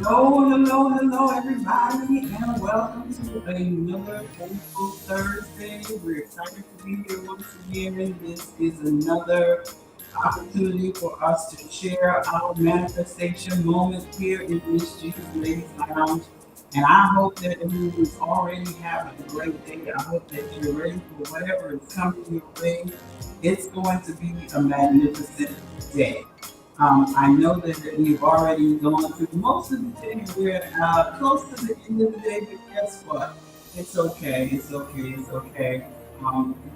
Hello, everybody, and welcome to another Thankful Thursday. We're excited to be here once again. This is another opportunity for us to share our manifestation moment here in MsG's Ladies Lounge. And I hope that everyone is already having a great day. I hope that you're ready for whatever is coming your way. It's going to be a magnificent day. I know that we've already gone through most of the day. We're close to the end of the day, but guess what? It's okay. It's okay. It's okay.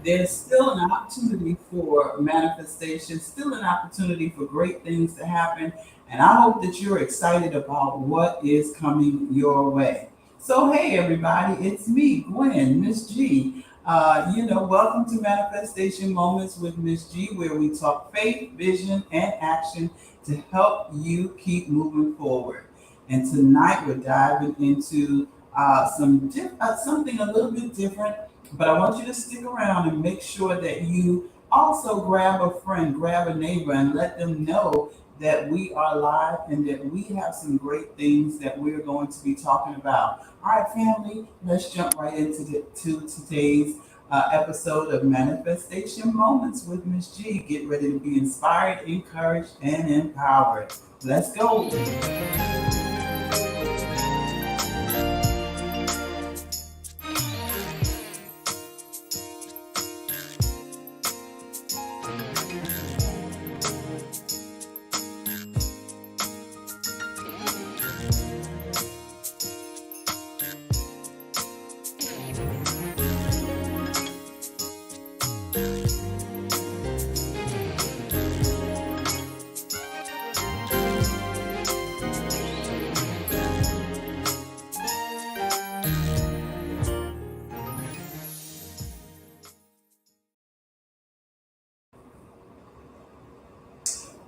There's still an opportunity for manifestation, still an opportunity for great things to happen. And I hope that you're excited about what is coming your way. So, hey, everybody, it's me, Gwen, Miss G. Welcome to Manifestation Moments with Miss G, where we talk faith, vision, and action to help you keep moving forward. And tonight we're diving into something a little bit different, but I want you to stick around and make sure that you also grab a friend, grab a neighbor, and let them know that we are live and that we have some great things that we're going to be talking about. All right, family, let's jump right into to today's episode of Manifestation Moments with Miss G. Get ready to be inspired, encouraged, and empowered. Let's go.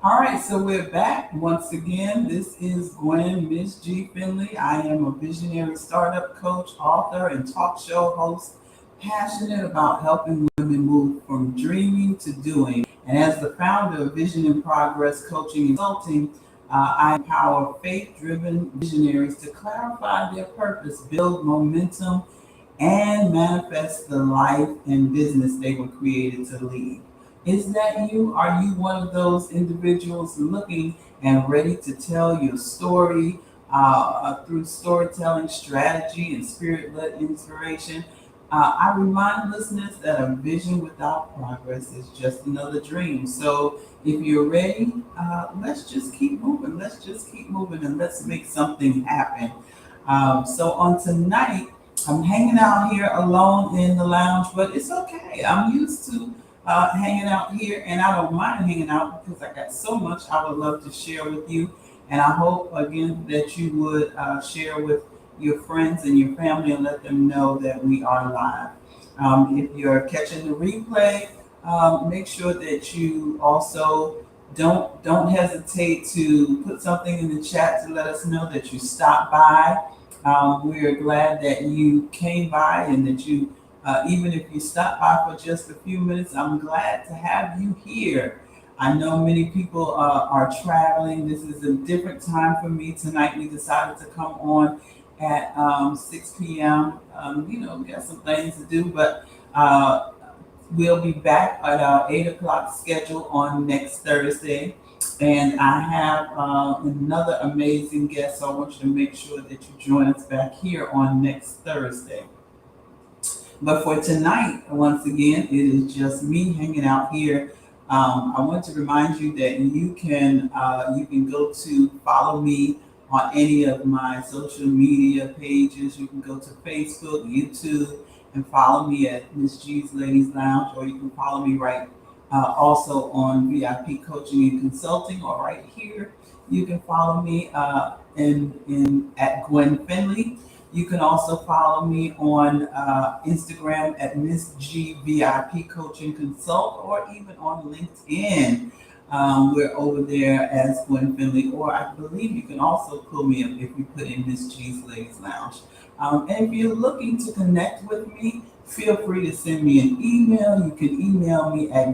All right, so we're back once again. This is Gwen, Miss G. Finley. I am a visionary startup coach, author, and talk show host, passionate about helping women move from dreaming to doing. And as the founder of Vision in Progress Coaching and Consulting, I empower faith-driven visionaries to clarify their purpose, build momentum, and manifest the life and business they were created to lead. Is that you? Are you one of those individuals looking and ready to tell your story through storytelling strategy and spirit led inspiration? I remind listeners that a vision without progress is just another dream. So if you're ready, let's just keep moving. Let's just keep moving and let's make something happen. So on tonight, I'm hanging out here alone in the lounge, but it's okay. I'm used to hanging out here, and I don't mind hanging out because I got so much I would love to share with you. And I hope again that you would share with your friends and your family and let them know that we are live. If you're catching the replay, make sure that you also don't hesitate to put something in the chat to let us know that you stopped by. We're glad that you came by and that you, even if you stopped by for just a few minutes, I'm glad to have you here. I know many people are traveling. This is a different time for me tonight. We decided to come on at 6 p.m. We got some things to do, but we'll be back at our 8 o'clock schedule on next Thursday. And I have another amazing guest, so I want you to make sure that you join us back here on next Thursday. But for tonight, once again, it is just me hanging out here. I want to remind you that you can go to follow me on any of my social media pages. You can go to Facebook, YouTube, and follow me at MsG's Ladies Lounge, or you can follow me right also on VIP Coaching and Consulting, or right here. You can follow me in at Gwen Finley. You can also follow me on Instagram at MsG VIP Coaching Consult, or even on LinkedIn. We're over there as Gwen Finley, or I believe you can also pull me up if you put in MsG's Ladies Lounge. And if you're looking to connect with me, feel free to send me an email. You can email me at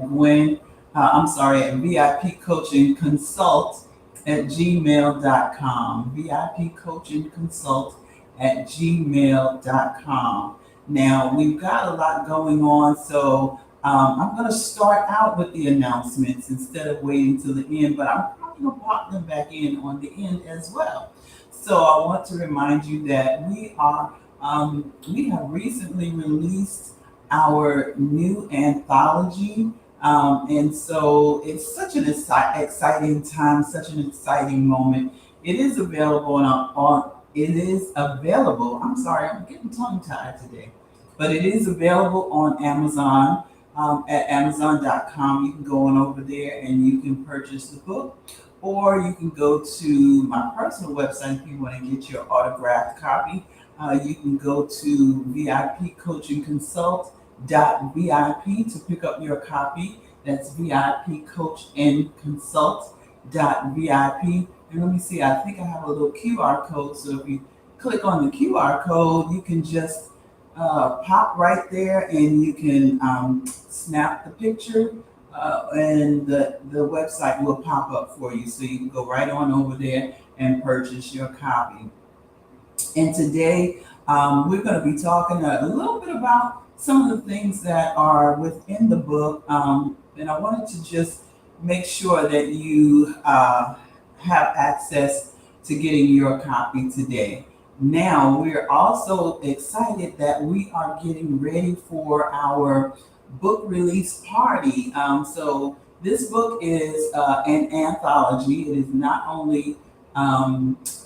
at VIP Coaching Consult at gmail.com. VIP Coaching Consult at gmail.com. Now, we've got a lot going on, so I'm going to start out with the announcements instead of waiting till the end, but I'm probably going to pop them back in on the end as well. So I want to remind you that we have recently released our new anthology. And so it's such an exciting time, such an exciting moment. It is available I'm sorry, I'm getting tongue tied today, but it is available on Amazon. At Amazon.com, you can go on over there and you can purchase the book, or you can go to my personal website if you want to get your autographed copy. You can go to VIP Coaching Consult .vip to pick up your copy. That's VIP Coach and Consult .vip. And let me see, I think I have a little QR code. So if you click on the QR code, you can just pop right there and you can snap the picture and the website will pop up for you. So you can go right on over there and purchase your copy. And today we're going to be talking a little bit about some of the things that are within the book. And I wanted to just make sure that you have access to getting your copy today. Now, we're also excited that we are getting ready for our book release party. So this book is an anthology. It is not only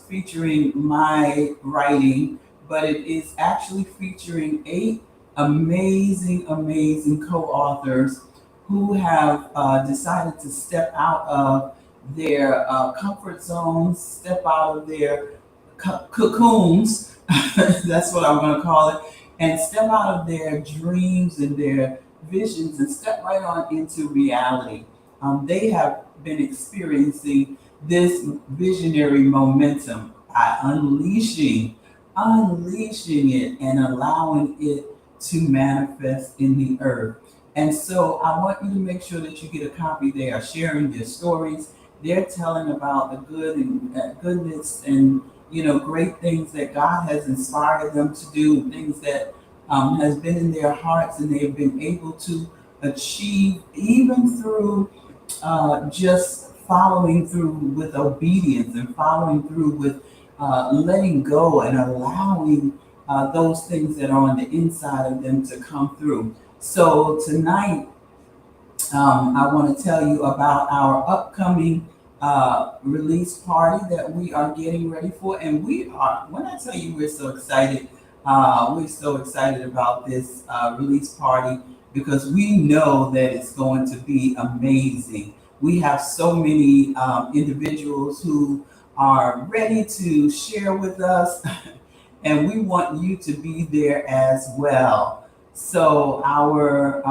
featuring my writing, but it is actually featuring 8 amazing co-authors who have decided to step out of their comfort zones, step out of their cocoons, that's what I'm going to call it, and step out of their dreams and their visions and step right on into reality. They have been experiencing this visionary momentum by unleashing it and allowing it to manifest in the earth. And so I want you to make sure that you get a copy. They are sharing their stories. They're telling about the good and goodness and great things that God has inspired them to do, things that has been in their hearts, and they've been able to achieve even through just following through with obedience and following through with letting go and allowing those things that are on the inside of them to come through. So tonight, I want to tell you about our upcoming release party that we are getting ready for. And when I tell you we're so excited about this release party because we know that it's going to be amazing. We have so many individuals who are ready to share with us, and we want you to be there as well. So our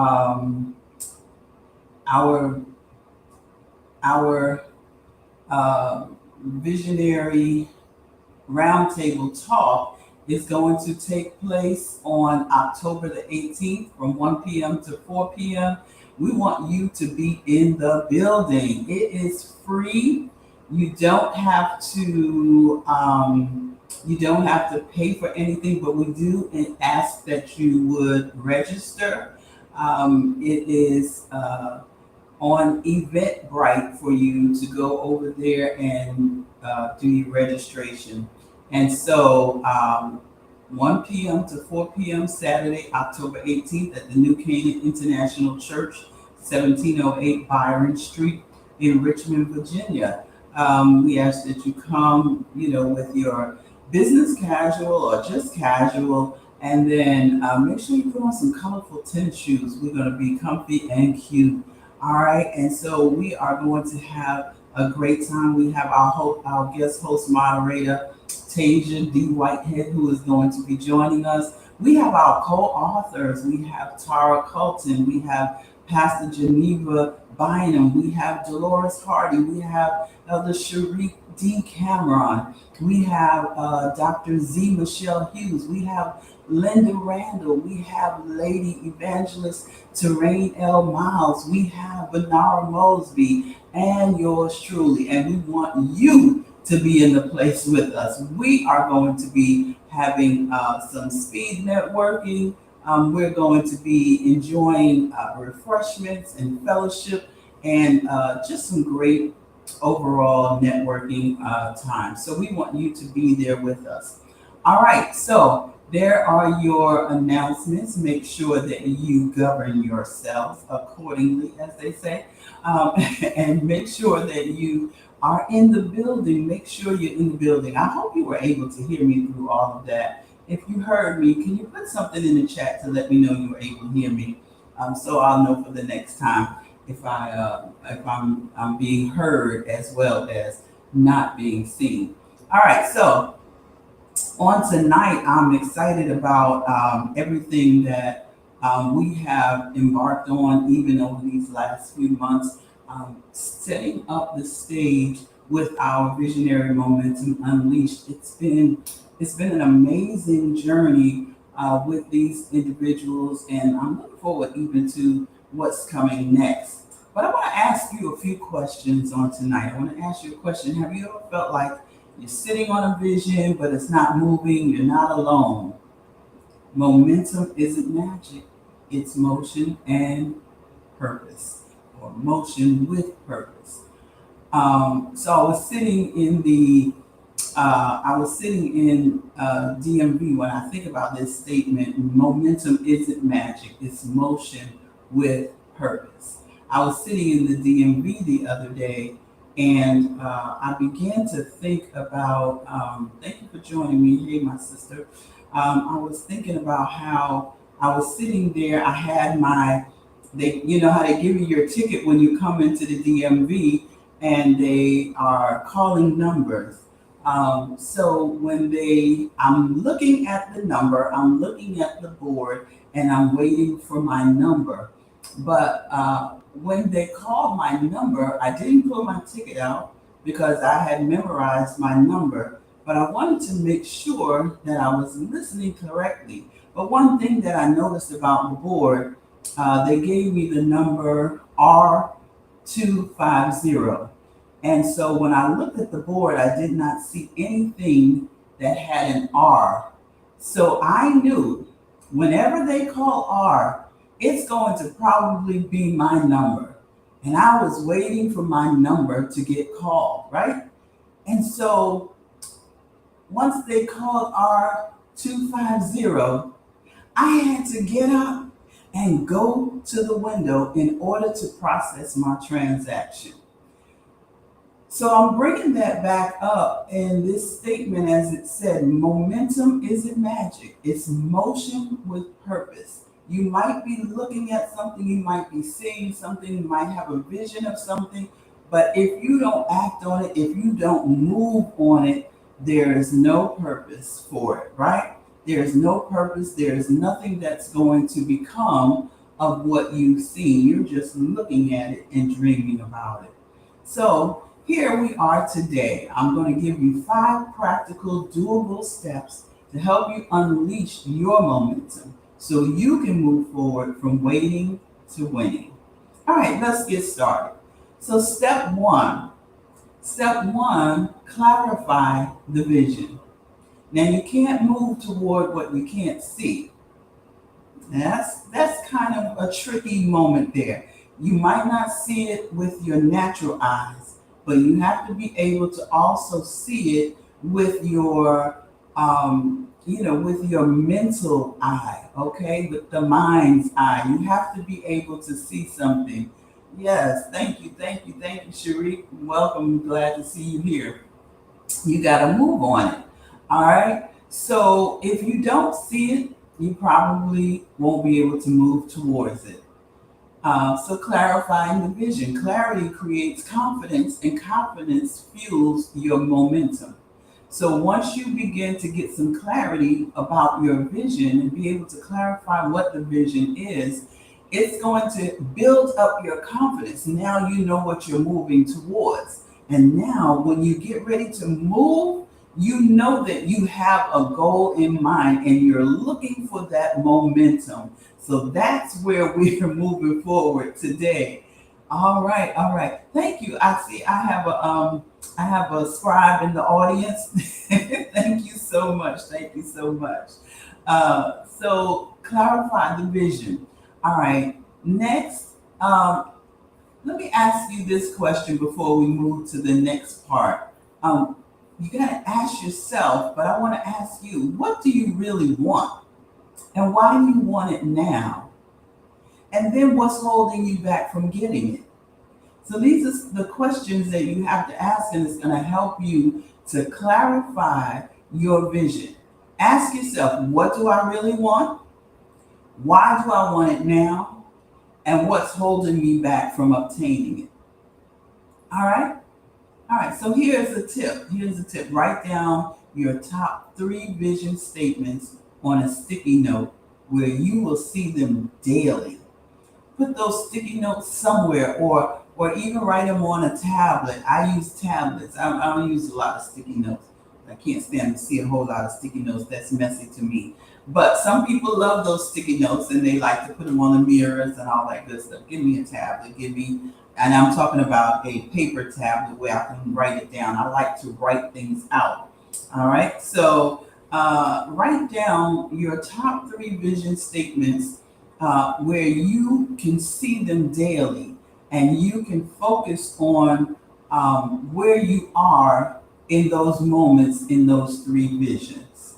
our visionary roundtable talk is going to take place on October the 18th from 1 p.m. to 4 p.m. We want you to be in the building. It is free. You don't have to pay for anything, but we do ask that you would register. It is on Eventbrite for you to go over there and do your registration. And so 1 p.m. to 4 p.m. Saturday, October 18th at the New Canaan International Church, 1708 Byron Street in Richmond, Virginia. We ask that you come, with your business casual or just casual, and then make sure you put on some colorful tennis shoes. We're going to be comfy and cute. All right, and so we are going to have a great time. We have our guest host moderator, Tasia D. Whitehead, who is going to be joining us. We have our co-authors. We have Tara Colton. We have Pastor Geneva Bynum. We have Dolores Hardy. We have Elder Shariq D. Cameron. We have Dr. Z. Michelle Hughes. We have Linda Randall. We have Lady Evangelist Terrain L. Miles. We have Benara Mosby and yours truly. And we want you to be in the place with us. We are going to be having some speed networking. We're going to be enjoying refreshments and fellowship and just some great overall networking time. So we want you to be there with us. All right, so there are your announcements. Make sure that you govern yourselves accordingly, as they say, and make sure that you are in the building. Make sure you're in the building. I hope you were able to hear me through all of that. If you heard me, can you put something in the chat to let me know you were able to hear me, so I'll know for the next time if I'm being heard as well as not being seen. All right, so on tonight, I'm excited about everything that we have embarked on, even over these last few months, setting up the stage with our Visionary Momentum Unleashed. It's been an amazing journey with these individuals, and I'm looking forward even to what's coming next. But I want to ask you a few questions on tonight. I want to ask you a question. Have you ever felt like you're sitting on a vision, but it's not moving? You're not alone. Momentum isn't magic. It's motion and purpose, or motion with purpose. So I was sitting in DMV when I think about this statement. Momentum isn't magic. It's motion with purpose. I was sitting in the DMV the other day, and I began to think about, thank you for joining me. Hey, my sister. I was thinking about how I was sitting there. I had you know how they give you your ticket when you come into the DMV, and they are calling numbers. So I'm looking at the number, I'm looking at the board, and I'm waiting for my number. But when they called my number, I didn't pull my ticket out because I had memorized my number, but I wanted to make sure that I was listening correctly. But one thing that I noticed about the board, they gave me the number R250. And so when I looked at the board, I did not see anything that had an R. So I knew whenever they call R, it's going to probably be my number. And I was waiting for my number to get called, right? And so once they called 250, I had to get up and go to the window in order to process my transaction. So I'm bringing that back up in this statement as it said, momentum isn't magic. It's motion with purpose. You might be looking at something, you might be seeing something, you might have a vision of something, but if you don't act on it, if you don't move on it, there is no purpose for it, right? There is no purpose. There is nothing that's going to become of what you've seen. You're just looking at it and dreaming about it. So here we are today. I'm going to give you 5 practical, doable steps to help you unleash your momentum so you can move forward from waiting to winning. All right, let's get started. So step one, clarify the vision. Now you can't move toward what you can't see. That's kind of a tricky moment there. You might not see it with your natural eyes, but you have to be able to also see it with your with your mental eye, okay, with the mind's eye. You have to be able to see something. Yes, thank you, Sharif. Welcome, glad to see you here. You got to move on it. All right. So if you don't see it, you probably won't be able to move towards it. So clarifying the vision. Clarity creates confidence, and confidence fuels your momentum. So once you begin to get some clarity about your vision and be able to clarify what the vision is, it's going to build up your confidence. Now you know what you're moving towards. And now when you get ready to move, you know that you have a goal in mind and you're looking for that momentum. So that's where we're moving forward today. All right, all right. Thank you. I see I have a scribe in the audience. Thank you so much. Thank you so much. So clarify the vision. All right. Next, let me ask you this question before we move to the next part. You got to ask yourself, but I want to ask you, what do you really want? And why do you want it now? And then what's holding you back from getting it? So these are the questions that you have to ask, and it's going to help you to clarify your vision. Ask yourself, what do I really want? Why do I want it now? And what's holding me back from obtaining it? All right? All right, so here's a tip. Here's a tip. Write down your top 3 vision statements on a sticky note where you will see them daily. Put those sticky notes somewhere, or even write them on a tablet. I use tablets. I don't use a lot of sticky notes. I can't stand to see a whole lot of sticky notes. That's messy to me. But some people love those sticky notes and they like to put them on the mirrors and all that good stuff. Give me a tablet. And I'm talking about a paper tablet where I can write it down. I like to write things out. All right. So write down your top 3 vision statements where you can see them daily and you can focus on where you are in those moments in those 3 visions.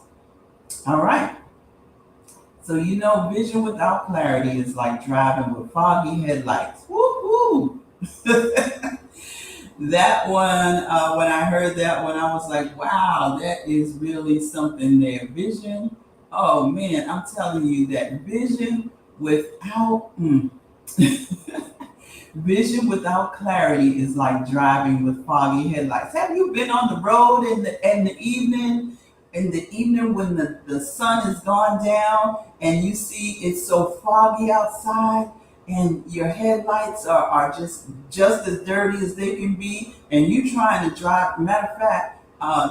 All right. So, vision without clarity is like driving with foggy headlights. Woo-hoo! That one, when I heard that one, I was like, wow, that is really something there. Vision, oh man, I'm telling you that vision without vision without clarity is like driving with foggy headlights. Have you been on the road in the evening? In the evening when the sun has gone down and you see it's so foggy outside and your headlights are just as dirty as they can be, and you trying to drive. Matter of fact,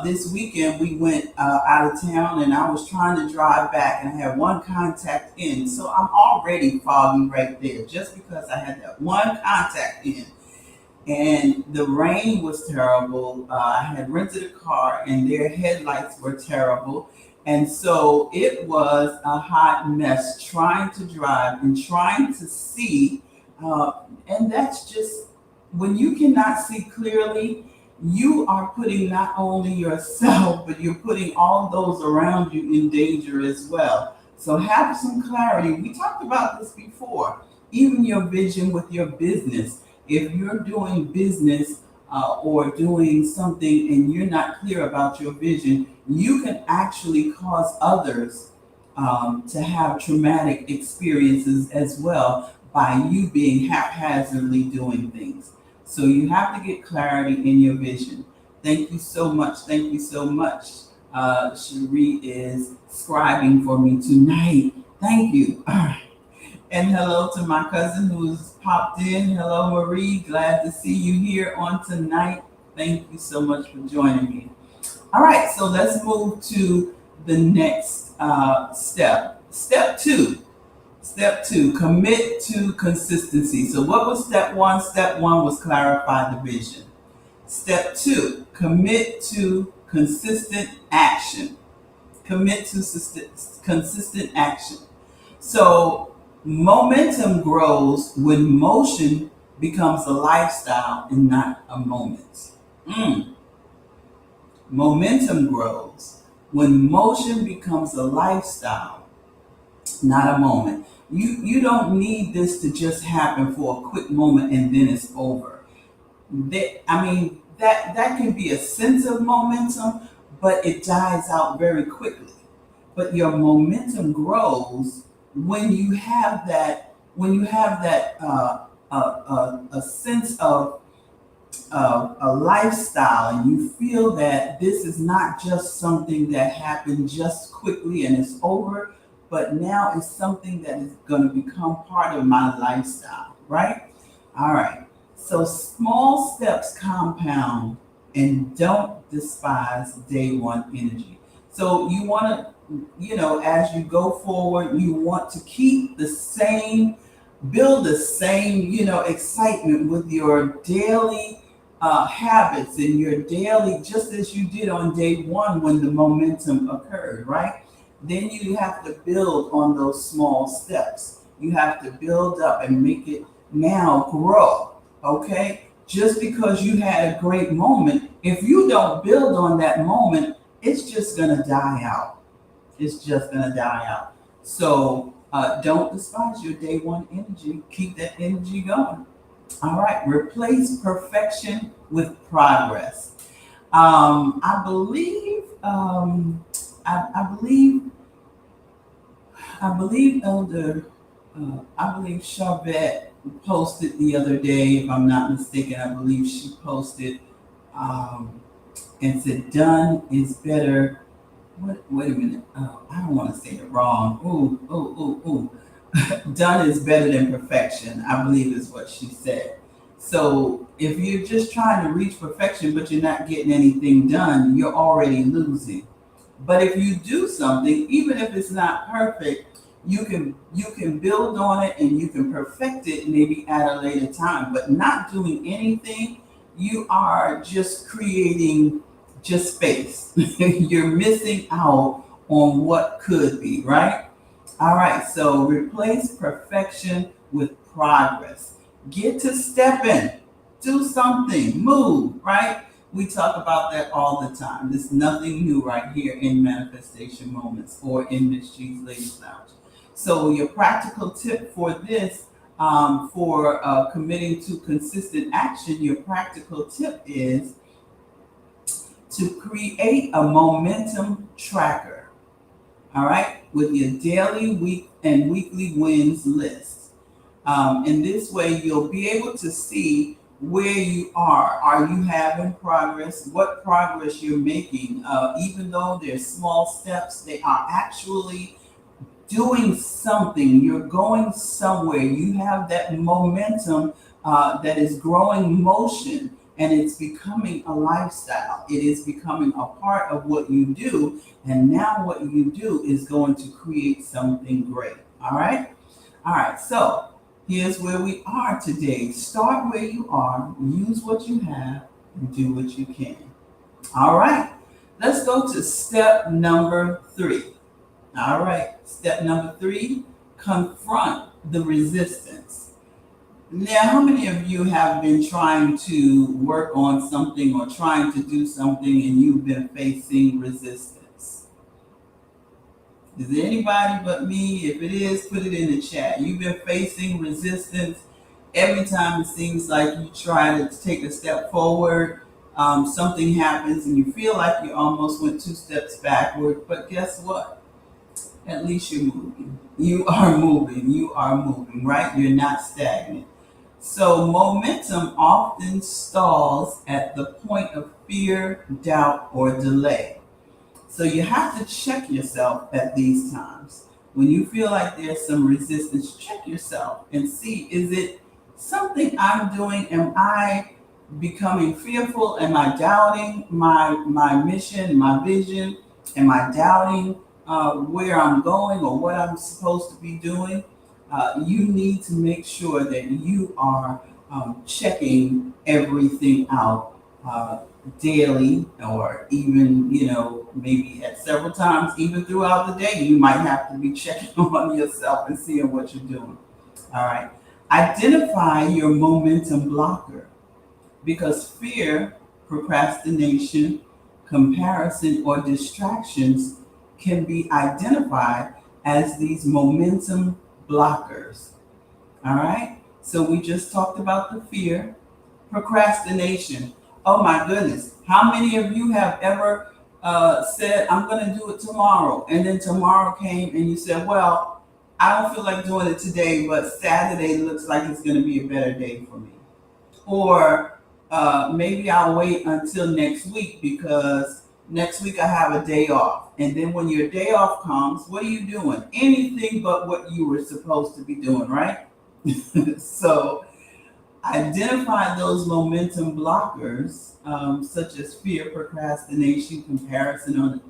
this weekend we went out of town and I was trying to drive back and I had one contact in. So I'm already foggy right there just because I had that one contact in. And the rain was terrible. I had rented a car and their headlights were terrible. And so it was a hot mess trying to drive and trying to see. And that's just when you cannot see clearly, you are putting not only yourself, but you're putting all those around you in danger as well. So have some clarity. We talked about this before. Even your vision with your business. If you're doing business or doing something and you're not clear about your vision, you can actually cause others to have traumatic experiences as well by you being haphazardly doing things. So you have to get clarity in your vision. Thank you so much. Thank you so much. Cherie is scribing for me tonight. Thank you. All right. And hello to my cousin who's popped in. Hello, Marie. Glad to see you here on tonight. Thank you so much for joining me. All right, so let's move to the next step. Step two. Step two, commit to consistency. So, what was step one? Step one was clarify the vision. Step two, commit to consistent action. Commit to consistent action. So, momentum grows when motion becomes a lifestyle and not a moment. Mm. Momentum grows when motion becomes a lifestyle, not a moment. You don't need this to just happen for a quick moment and then it's over. That can be a sense of momentum, but it dies out very quickly. But your momentum grows when you have that a sense of a lifestyle, and you feel that this is not just something that happened just quickly and it's over, but now it's something that is going to become part of my lifestyle, right? All right. So small steps compound, and don't despise day one energy. So you want to, as you go forward, you want to keep the same, build the same, excitement with your daily habits and your daily, just as you did on day one when the momentum occurred, right? Then you have to build on those small steps. You have to build up and make it now grow, okay? Just because you had a great moment, if you don't build on that moment, it's just going to die out. It's just going to die out. So don't despise your day one energy. Keep that energy going. All right, replace perfection with progress. I believe, I believe, Elder, I believe Charvette posted the other day, if I'm not mistaken. I believe she posted um, and said, "Done is better." Wait a minute. Oh, I don't want to say it wrong. Ooh, ooh, ooh, ooh. Done is better than perfection, I believe is what she said. So if you're just trying to reach perfection but you're not getting anything done, you're already losing. But if you do something, even if it's not perfect, you can build on it and you can perfect it maybe at a later time. But not doing anything, you are just creating just space. You're missing out on what could be, right? All right, so replace perfection with progress. Get to stepping, do something, move, right? We talk about that all the time. There's nothing new right here in Manifestation Moments or in MsG's Ladies Lounge. So, your practical tip for this, for committing to consistent action, your practical tip is to create a momentum tracker, all right, with your daily, week, and weekly wins list. In this way, you'll be able to see where you are. Are you having progress? What progress you're making? Even though they're small steps, they are actually doing something. You're going somewhere. You have that momentum that is growing motion, and it's becoming a lifestyle. It is becoming a part of what you do. And now what you do is going to create something great. All right. All right. So here's where we are today. Start where you are, use what you have, and do what you can. All right. Let's go to step number 3. All right. Step number 3, confront the resistance. Now, how many of you have been trying to work on something or trying to do something and you've been facing resistance? Is there anybody but me? If it is, put it in the chat. You've been facing resistance every time it seems like you try to take a step forward. Something happens and you feel like you almost went two steps backward. But guess what? At least you're moving. You are moving. You are moving, right? You're not stagnant. So, momentum often stalls at the point of fear, doubt, or delay. So you have to check yourself at these times. When you feel like there's some resistance, check yourself and see, is it something I'm doing? Am I becoming fearful? Am I doubting my mission, my vision? Am I doubting where I'm going or what I'm supposed to be doing? You need to make sure that you are checking everything out daily, or even, maybe at several times even throughout the day. You might have to be checking on yourself and seeing what you're doing. All right, identify your momentum blocker, because fear, procrastination, comparison, or distractions can be identified as these momentum blockers. All right, so we just talked about the fear. Procrastination. Oh my goodness. How many of you have ever said, I'm going to do it tomorrow? And then tomorrow came and you said, well, I don't feel like doing it today, but Saturday looks like it's going to be a better day for me. Or maybe I'll wait until next week because next week I have a day off. And then when your day off comes, what are you doing? Anything but what you were supposed to be doing, right? So, identify those momentum blockers, such as fear, procrastination, comparison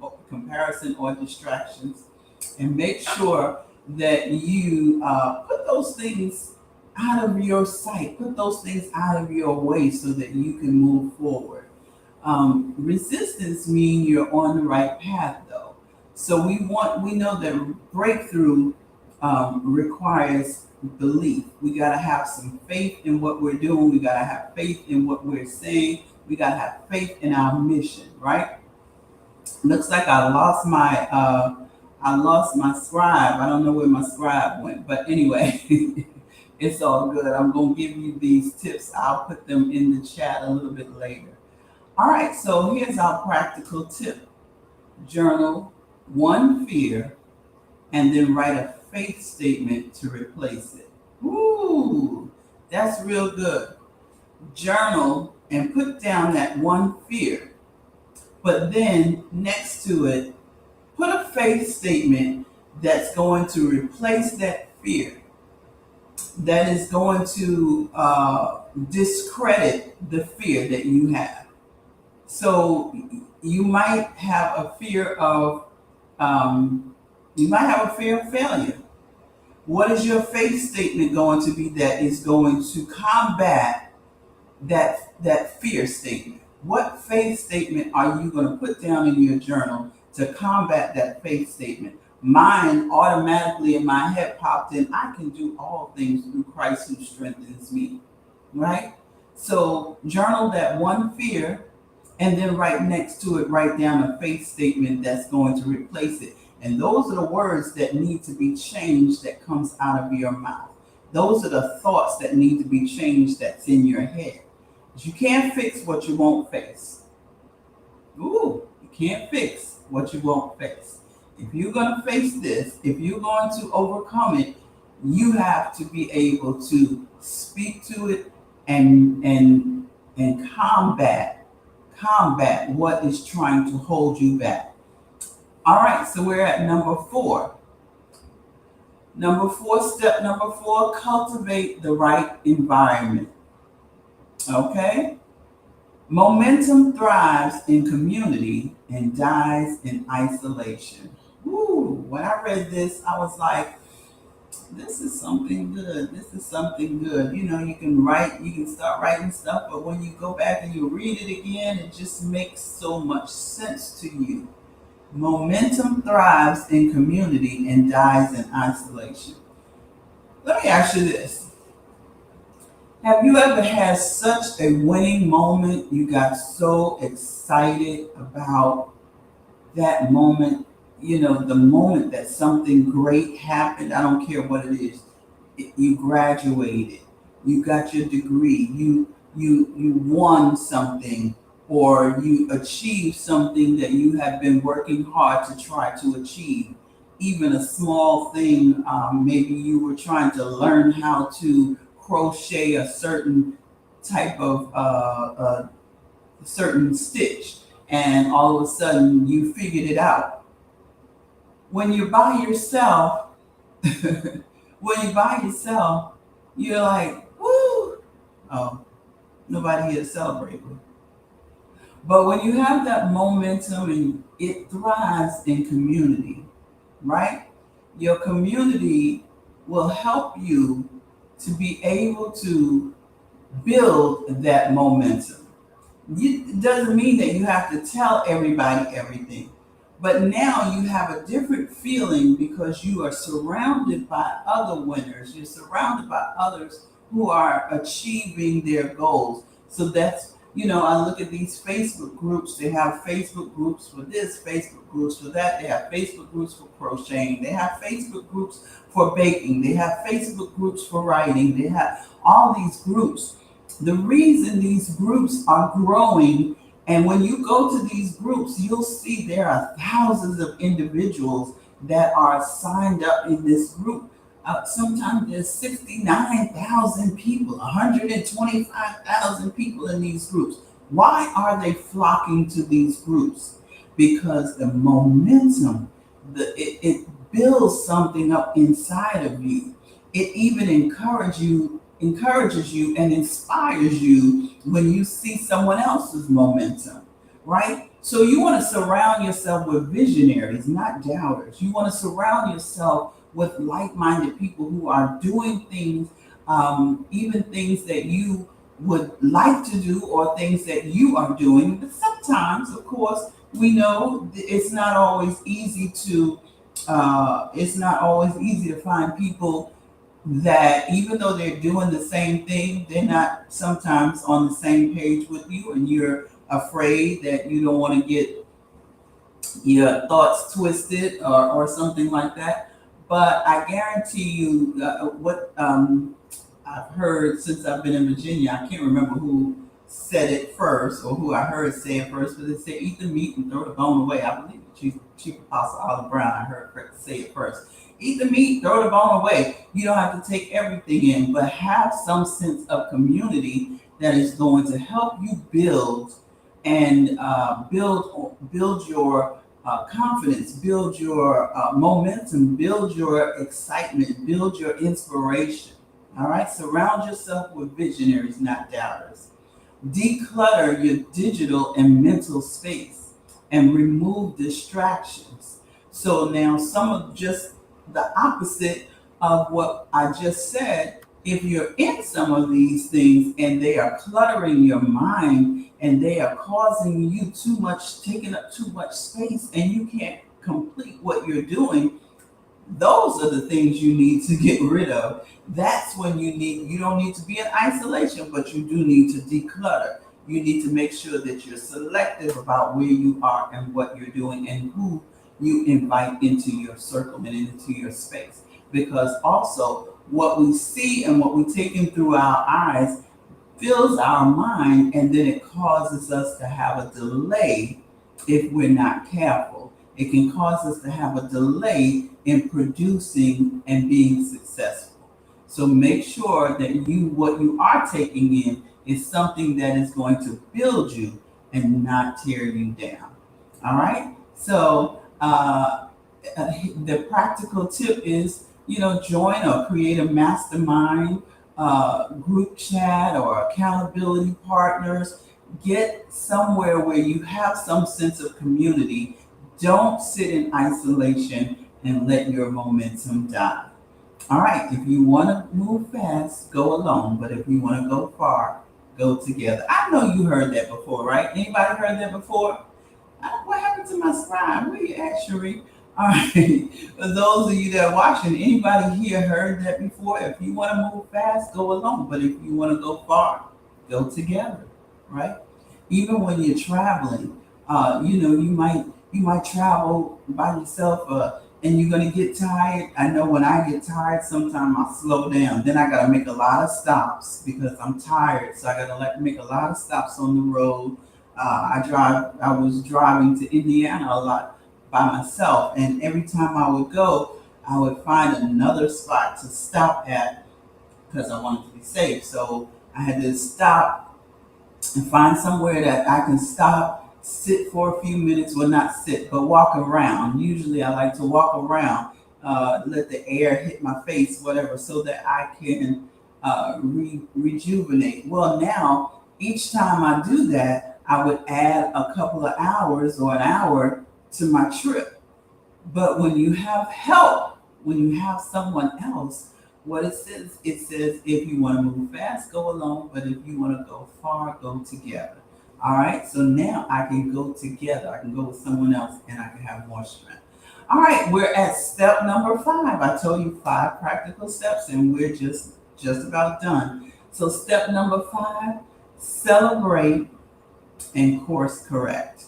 or distractions, and make sure that you put those things out of your sight, put those things out of your way so that you can move forward. Resistance means you're on the right path, though. So we know that breakthrough requires belief. We got to have some faith in what we're doing. We got to have faith in what we're saying. We got to have faith in our mission, right? Looks like I lost my scribe. I don't know where my scribe went, but anyway, it's all good. I'm going to give you these tips. I'll put them in the chat a little bit later. All right, so here's our practical tip. Journal one fear and then write a faith statement to replace it. Ooh, that's real good. Journal and put down that one fear, but then next to it, put a faith statement that's going to replace that fear, that is going to discredit the fear that you have. So you might have a fear of failure. What is your faith statement going to be that is going to combat that fear statement? What faith statement are you going to put down in your journal to combat that faith statement? Mine automatically in my head popped in, I can do all things through Christ who strengthens me. Right? So journal that one fear, and then right next to it, write down a faith statement that's going to replace it. And those are the words that need to be changed that comes out of your mouth. Those are the thoughts that need to be changed that's in your head. You can't fix what you won't face. Ooh, you can't fix what you won't face. If you're going to face this, if you're going to overcome it, you have to be able to speak to it and combat what is trying to hold you back. All right, so we're at number 4. Step number 4, cultivate the right environment. Okay? Momentum thrives in community and dies in isolation. Woo, when I read this, I was like, this is something good. This is something good. You can write, you can start writing stuff, but when you go back and you read it again, it just makes so much sense to you. Momentum thrives in community and dies in isolation. Let me ask you this. Have you ever had such a winning moment? You got so excited about that moment, the moment that something great happened. I don't care what it is. You graduated, you got your degree, you won something, or you achieved something that you have been working hard to try to achieve. Even a small thing, maybe you were trying to learn how to crochet a certain type of certain stitch, and all of a sudden you figured it out. When you're by yourself, when you're by yourself, you're like, woo, oh, nobody here to celebrate with. But when you have that momentum and it thrives in community, right? Your community will help you to be able to build that momentum. It doesn't mean that you have to tell everybody everything, but now you have a different feeling because you are surrounded by other winners. You're surrounded by others who are achieving their goals. So that's, I look at these Facebook groups. They have Facebook groups for this, Facebook groups for that. They have Facebook groups for crocheting. They have Facebook groups for baking. They have Facebook groups for writing. They have all these groups. The reason these groups are growing, and when you go to these groups, you'll see there are thousands of individuals that are signed up in this group. Sometimes there's 69,000 people, 125,000 people in these groups. Why are they flocking to these groups? Because the momentum, it builds something up inside of you. It even encourages you and inspires you when you see someone else's momentum, right? So you want to surround yourself with visionaries, not doubters. You want to surround yourself with like-minded people who are doing things, even things that you would like to do or things that you are doing. But sometimes, of course, we know it's not always easy to find people that, even though they're doing the same thing, they're not sometimes on the same page with you, and you're afraid that you don't want to get your thoughts twisted, or something like that. But I guarantee you, what I've heard since I've been in Virginia, I can't remember who said it first or who I heard say it first, but they said, eat the meat and throw the bone away. I believe Chief Apostle Olive Brown, I heard her say it first. Eat the meat, throw the bone away. You don't have to take everything in, but have some sense of community that is going to help you build and build your confidence, build your momentum, build your excitement, build your inspiration. All right, surround yourself with visionaries, not doubters. Declutter your digital and mental space and remove distractions. So now, some of just the opposite of what I just said. If you're in some of these things and they are cluttering your mind and they are causing you taking up too much space, and you can't complete what you're doing, those are the things you need to get rid of. That's when you don't need to be in isolation, but you do need to declutter. You need to make sure that you're selective about where you are and what you're doing and who you invite into your circle and into your space. Because also, what we see and what we take in through our eyes fills our mind, and then it causes us to have a delay if we're not careful. It can cause us to have a delay in producing and being successful. So make sure that what you are taking in is something that is going to build you and not tear you down. All right. So the practical tip is, join or create a mastermind, group chat, or accountability partners. Get somewhere where you have some sense of community. Don't sit in isolation and let your momentum die. All right, if you want to move fast, go alone. But if you want to go far, go together. I know you heard that before, right? Anybody heard that before? What happened to my scribe? Where you at, Cherie? All right. For those of you that are watching, anybody here heard that before? If you want to move fast, go alone. But if you want to go far, go together. Right? Even when you're traveling, you might travel by yourself, and you're gonna get tired. I know when I get tired, sometimes I'll slow down. Then I gotta make a lot of stops because I'm tired. So I gotta make a lot of stops on the road. I was driving to Indiana a lot by myself, and every time I would go, I would find another spot to stop at because I wanted to be safe. So I had to stop and find somewhere that I can stop, sit for a few minutes. Well, not sit, but walk around. Usually, I like to walk around, let the air hit my face, whatever, so that I can rejuvenate. Well, now, each time I do that, I would add a couple of hours or an hour to my trip. But when you have help, when you have someone else, what it says, if you want to move fast, go alone. But if you want to go far, go together. All right. So now I can go together. I can go with someone else, and I can have more strength. All right. We're at step number 5. I told you 5 practical steps, and we're just about done. So step number 5: celebrate and course correct.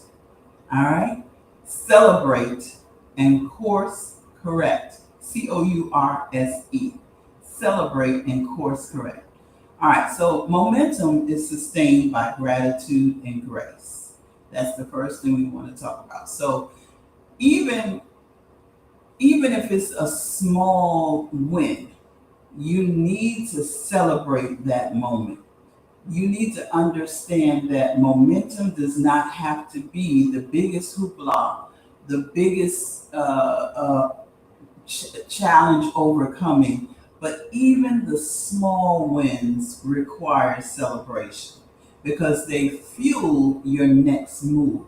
All right. Celebrate and course correct. COURSE. Celebrate and course correct. All right. So momentum is sustained by gratitude and grace. That's the first thing we want to talk about. So even even if it's a small win, you need to celebrate that moment. You need to understand that momentum does not have to be the biggest hoopla, the biggest challenge overcoming, but even the small wins require celebration because they fuel your next move.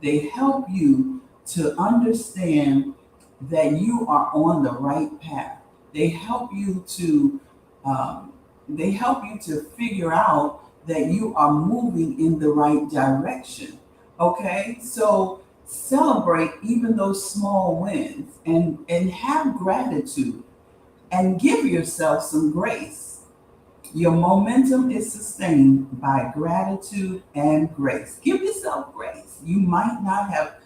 They help you to understand that you are on the right path. They help you to um, they help you to figure out that you are moving in the right direction. Okay, so celebrate even those small wins and have gratitude and give yourself some grace. Your momentum is sustained by gratitude and grace. Give yourself grace. You might not have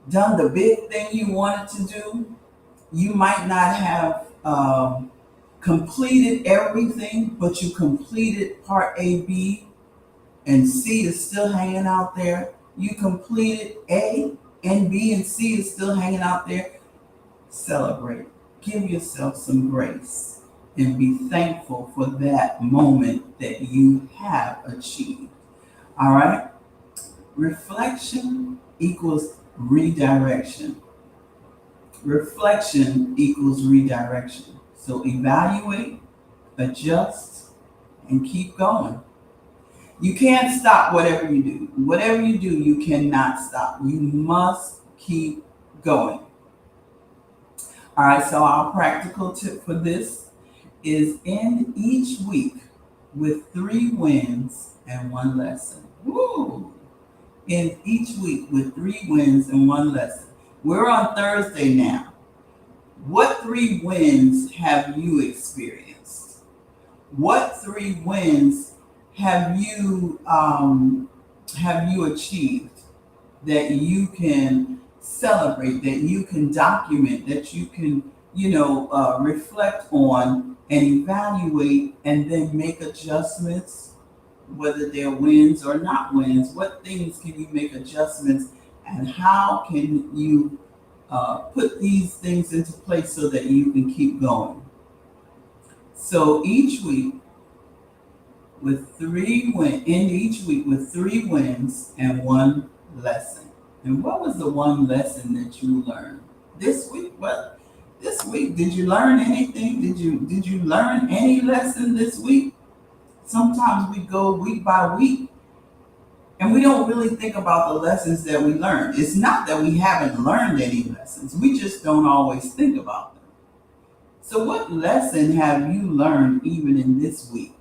done the big thing you wanted to do. You might not have completed everything, but you completed part A, B, and C is still hanging out there. You completed A and B and C is still hanging out there. Celebrate. Give yourself some grace and be thankful for that moment that you have achieved. All right? Reflection equals redirection. Reflection equals redirection. So evaluate, adjust, and keep going. You can't stop whatever you do. Whatever you do, you cannot stop. You must keep going. All right, so our practical tip for this is end each week with 3 wins and 1 lesson. Woo! End each week with 3 wins and 1 lesson. We're on Thursday now. What 3 wins have you experienced? What 3 wins have you achieved that you can celebrate, that you can document, that you can reflect on and evaluate, and then make adjustments, whether they're wins or not wins? What things can you make adjustments, and how can you put these things into place so that you can keep going? So each week end each week with 3 wins and 1 lesson. And what was the 1 lesson that you learned this week? Well, this week, did you learn anything? Did you learn any lesson this week? Sometimes we go week by week and we don't really think about the lessons that we learned. It's not that we haven't learned any lessons, we just don't always think about them. So, what lesson have you learned even in this week?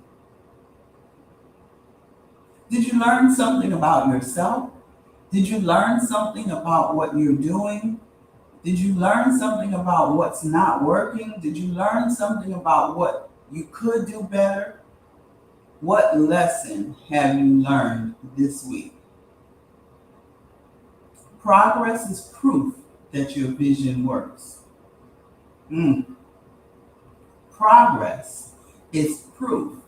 Did you learn something about yourself? Did you learn something about what you're doing? Did you learn something about what's not working? Did you learn something about what you could do better? What lesson have you learned this week? Progress is proof that your vision works. Mm. Progress is proof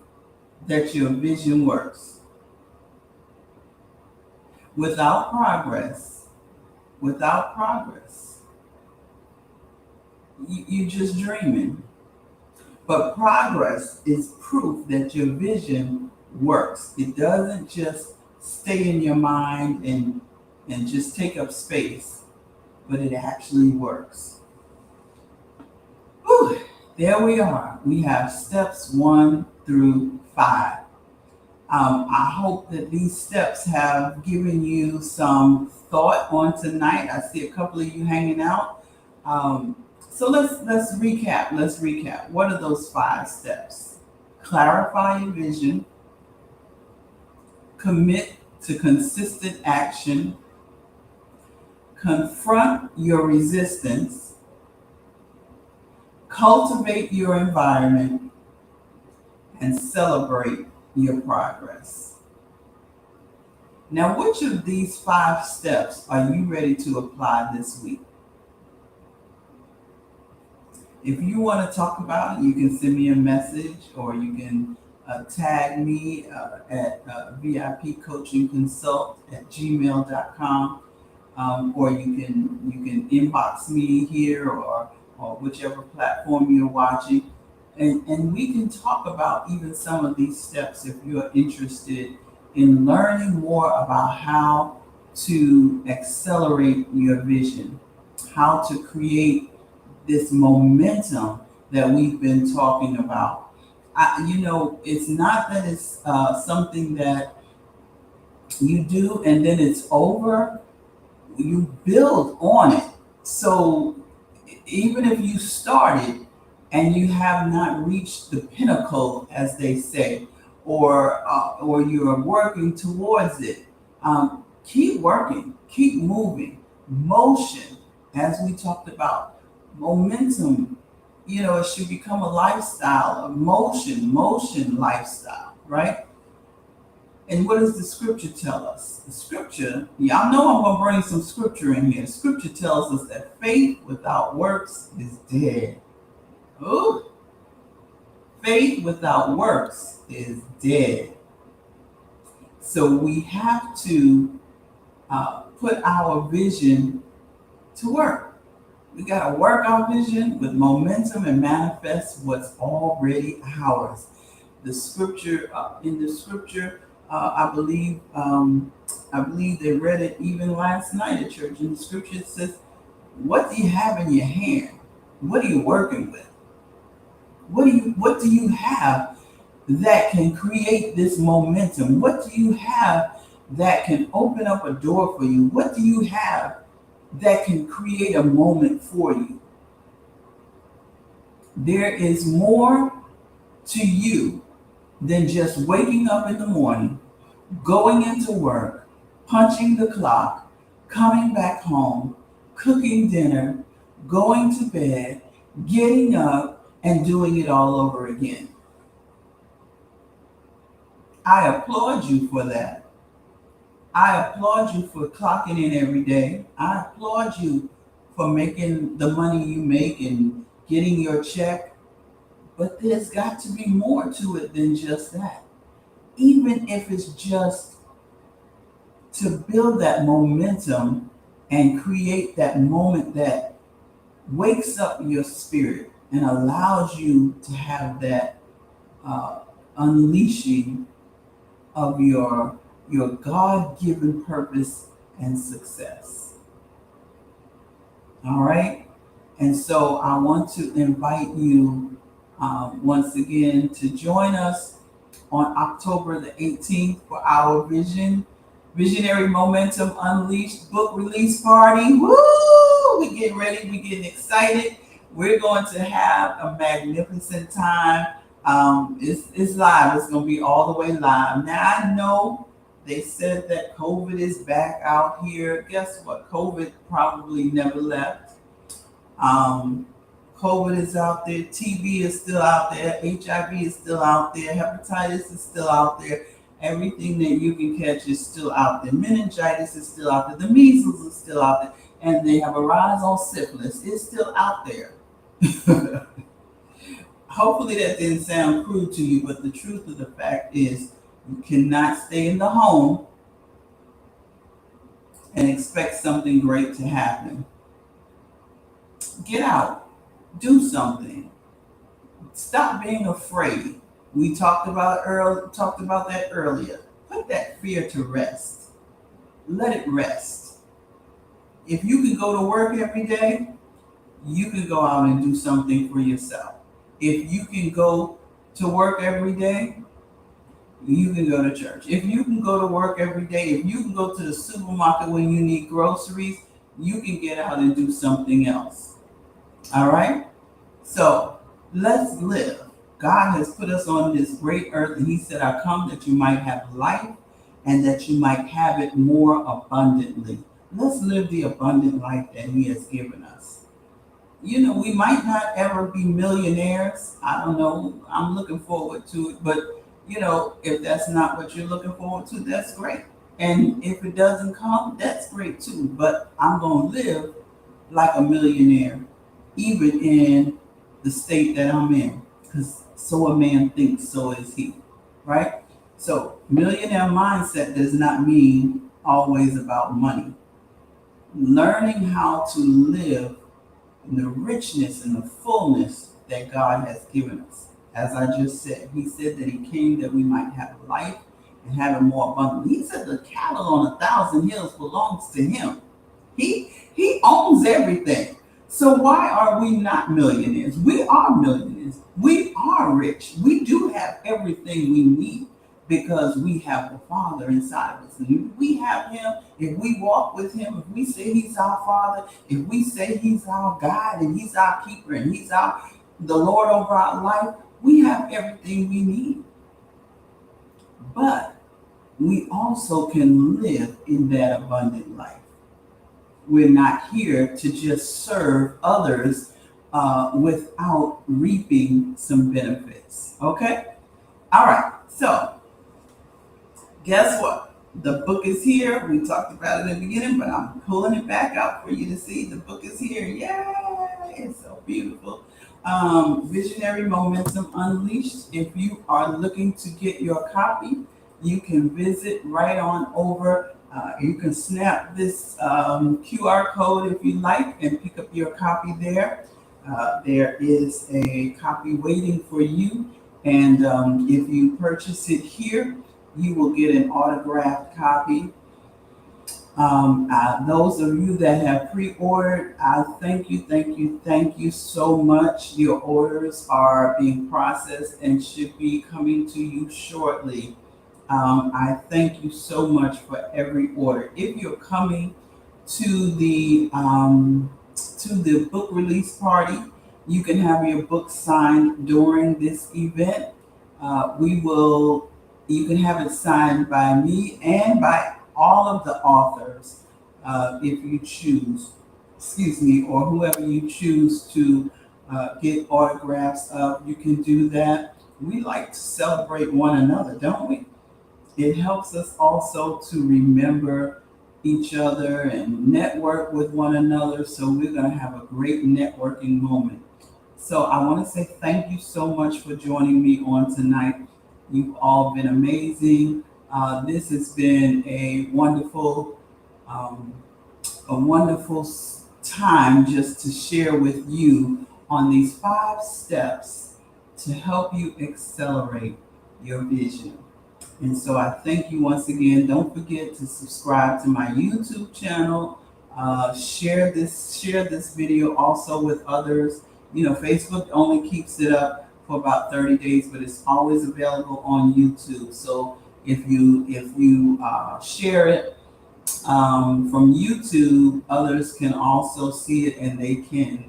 that your vision works. Without progress, without progress, you're just dreaming. But progress is proof that your vision works. It doesn't just stay in your mind and just take up space, but it actually works. Whew, there we are. We have steps 1 through 5. I hope that these steps have given you some thought on tonight. I see a couple of you hanging out. So let's recap. Let's recap. What are those 5 steps? Clarify your vision, commit to consistent action, confront your resistance, cultivate your environment, and celebrate your progress. Now, which of these 5 steps are you ready to apply this week? If you want to talk about it, you can send me a message or you can tag me at vipcoachingconsult@gmail.com, or you can inbox me here or whichever platform you're watching. And we can talk about even some of these steps if you're interested in learning more about how to accelerate your vision, how to create this momentum that we've been talking about. It's not that it's something that you do and then it's over. You build on it. So even if you started and you have not reached the pinnacle, as they say, or you're working towards it, keep working, keep moving. Motion, as we talked about, momentum. It should become a lifestyle, a motion lifestyle, right? And what does the scripture tell us? The scripture, y'all know I'm going to bring some scripture in here. Scripture tells us that faith without works is dead. Ooh. Faith without works is dead. So we have to put our vision to work. We got to work our vision with momentum and manifest what's already ours. The scripture, in the scripture, I believe they read it even last night at church. In the scripture, it says, "What do you have in your hand? What are you working with? What do you have that can create this momentum? What do you have that can open up a door for you? What do you have that can create a moment for you?" There is more to you than just waking up in the morning, going into work, punching the clock, coming back home, cooking dinner, going to bed, getting up, and doing it all over again. I applaud you for that. I applaud you for clocking in every day. I applaud you for making the money you make and getting your check. But there's got to be more to it than just that. Even if it's just to build that momentum and create that moment that wakes up your spirit and allows you to have that unleashing of your God-given purpose and success. All right? And so I want to invite you once again to join us on October the 18th for our Visionary Momentum Unleashed book release party. Woo! We're getting ready. We're getting excited. We're going to have a magnificent time. It's live. It's going to be all the way live. Now, I know they said that COVID is back out here. Guess what? COVID probably never left. Um, COVID is out there, TB is still out there, HIV is still out there, hepatitis is still out there. Everything that you can catch is still out there. Meningitis is still out there. The measles is still out there. And they have a rise on syphilis. It's still out there. Hopefully that didn't sound crude to you, but the truth of the fact is you cannot stay in the home and expect something great to happen. Get out. Do something. Stop being afraid. We talked about that earlier. Put that fear to rest. Let it rest. If you can go to work every day, you can go out and do something for yourself. If you can go to work every day, you can go to church. If you can go to work every day, if you can go to the supermarket when you need groceries, you can get out and do something else. All right? So let's live. God has put us on this great earth, and He said, I come that you might have life and that you might have it more abundantly. Let's live the abundant life that He has given us. You know, we might not ever be millionaires. I don't know. I'm looking forward to it. But, you know, if that's not what you're looking forward to, that's great. And if it doesn't come, that's great too. But I'm going to live like a millionaire, even in the state that I'm in. Because so a man thinks, so is he. Right? So millionaire mindset does not mean always about money. Learning how to live in the richness and the fullness that God has given us. As I just said, He said that He came that we might have life and have it more abundantly. He said the cattle on 1,000 hills belongs to Him. He owns everything. So why are we not millionaires? We are millionaires. We are rich. We do have everything we need because we have the Father inside of us. And if we have Him, if we walk with Him, if we say He's our Father, if we say He's our God and He's our keeper and He's the Lord over our life, we have everything we need. But we also can live in that abundant life. We're not here to just serve others without reaping some benefits. Okay? All right. So, guess what? The book is here. We talked about it in the beginning, but I'm pulling it back out for you to see. The book is here. Yay! It's so beautiful. Visionary Momentum Unleashed. If you are looking to get your copy, you can visit right on over. You can snap this QR code if you like and pick up your copy there. There is a copy waiting for you. And if you purchase it here, you will get an autographed copy. Those of you that have pre-ordered, I thank you so much. Your orders are being processed and should be coming to you shortly. I thank you so much for every order. If you're coming to the book release party, you can have your book signed during this event. You can have it signed by me and by all of the authors, if you choose, or whoever you choose to get autographs of, you can do that. We like to celebrate one another, don't we? It helps us also to remember each other and network with one another. So we're going to have a great networking moment. So I want to say thank you so much for joining me on tonight. You've all been amazing. This has been a wonderful time just to share with you on these 5 steps to help you accelerate your vision. And so I thank you once again. Don't forget to subscribe to my YouTube channel. Share this video also with others. You know, Facebook only keeps it up for about 30 days, but it's always available on YouTube. So if you share it from YouTube, others can also see it and they can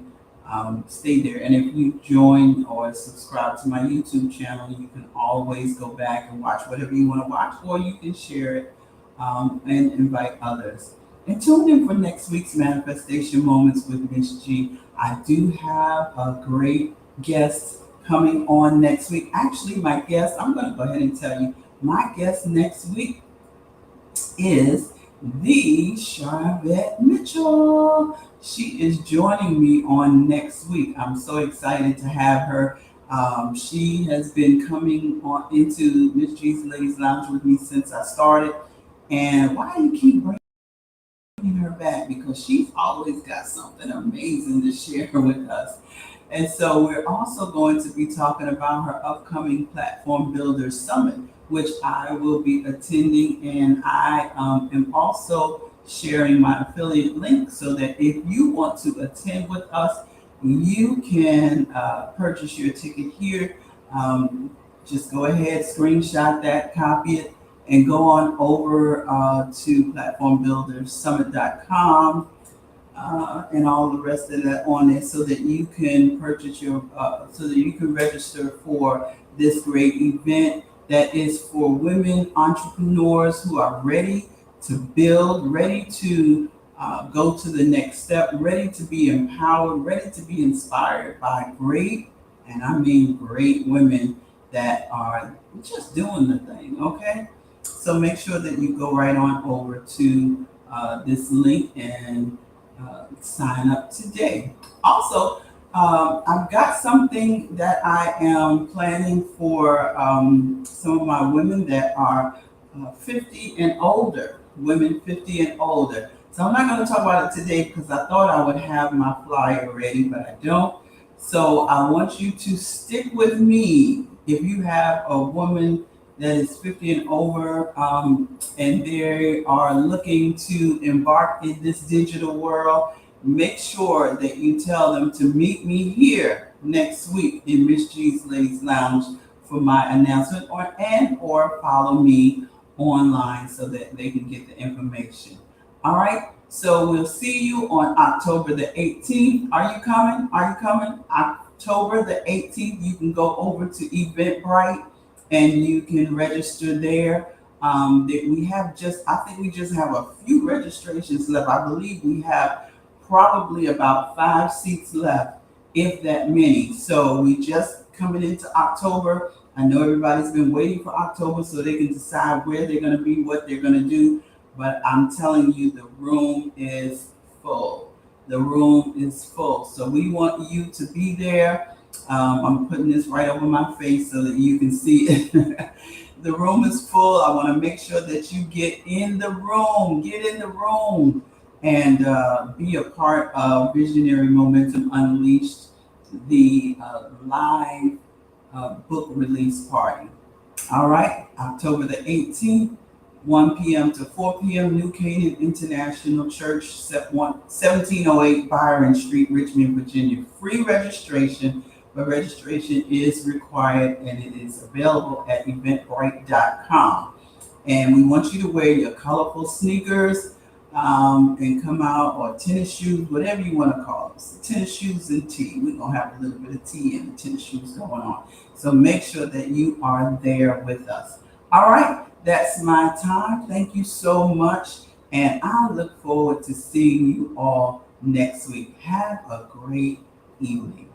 stay there. And if you join or subscribe to my YouTube channel, you can always go back and watch whatever you want to watch, or you can share it and invite others. And tune in for next week's Manifestation Moments with Miss G. I do have a great guest coming on next week. Actually, my guest, I'm going to go ahead and tell you, my guest next week is the Charvette Mitchell. She is joining me on next week. I'm so excited to have her. She has been coming on into Miss G's Ladies Lounge with me since I started. And why do you keep her back? Because she's always got something amazing to share with us. And so we're also going to be talking about her upcoming Platform Builders Summit, which I will be attending. And I am also sharing my affiliate link so that if you want to attend with us, you can purchase your ticket here. Just go ahead, screenshot that, copy it, and go on over to platformbuildersummit.com and all the rest of that on there so that you can purchase so that you can register for this great event that is for women entrepreneurs who are ready to build, ready to go to the next step, ready to be empowered, ready to be inspired by great, and I mean great women that are just doing the thing, okay? So make sure that you go right on over to this link and sign up today. Also, I've got something that I am planning for some of my women that are 50 and older, women 50 and older. So I'm not going to talk about it today because I thought I would have my flyer ready, but I don't. So I want you to stick with me. If you have a woman that is 50 and over and they are looking to embark in this digital world, make sure that you tell them to meet me here next week in Miss G's Ladies Lounge for my announcement or follow me online so that they can get the information. All right. So we'll see you on October the 18th. Are you coming? Are you coming? October the 18th. You can go over to Eventbrite and you can register there. That we have I think we just have a few registrations left. I believe we have probably about 5 seats left, if that many. So we just coming into October. I know everybody's been waiting for October so they can decide where they're going to be, what they're going to do. But I'm telling you, the room is full. The room is full. So we want you to be there. I'm putting this right over my face so that you can see it. The room is full. I want to make sure that you get in the room. Get in the room and be a part of Visionary Momentum Unleashed, the live book release party. All right, October the 18th, 1 p.m. to 4 p.m., New Canaan International Church, 1708 Byron Street, Richmond, Virginia. Free registration, but registration is required and it is available at eventbrite.com. And we want you to wear your colorful sneakers and come out, or tennis shoes, whatever you want to call them. So tennis shoes and tea. We're going to have a little bit of tea and the tennis shoes going on. So make sure that you are there with us. All right, that's my time. Thank you so much. And I look forward to seeing you all next week. Have a great evening.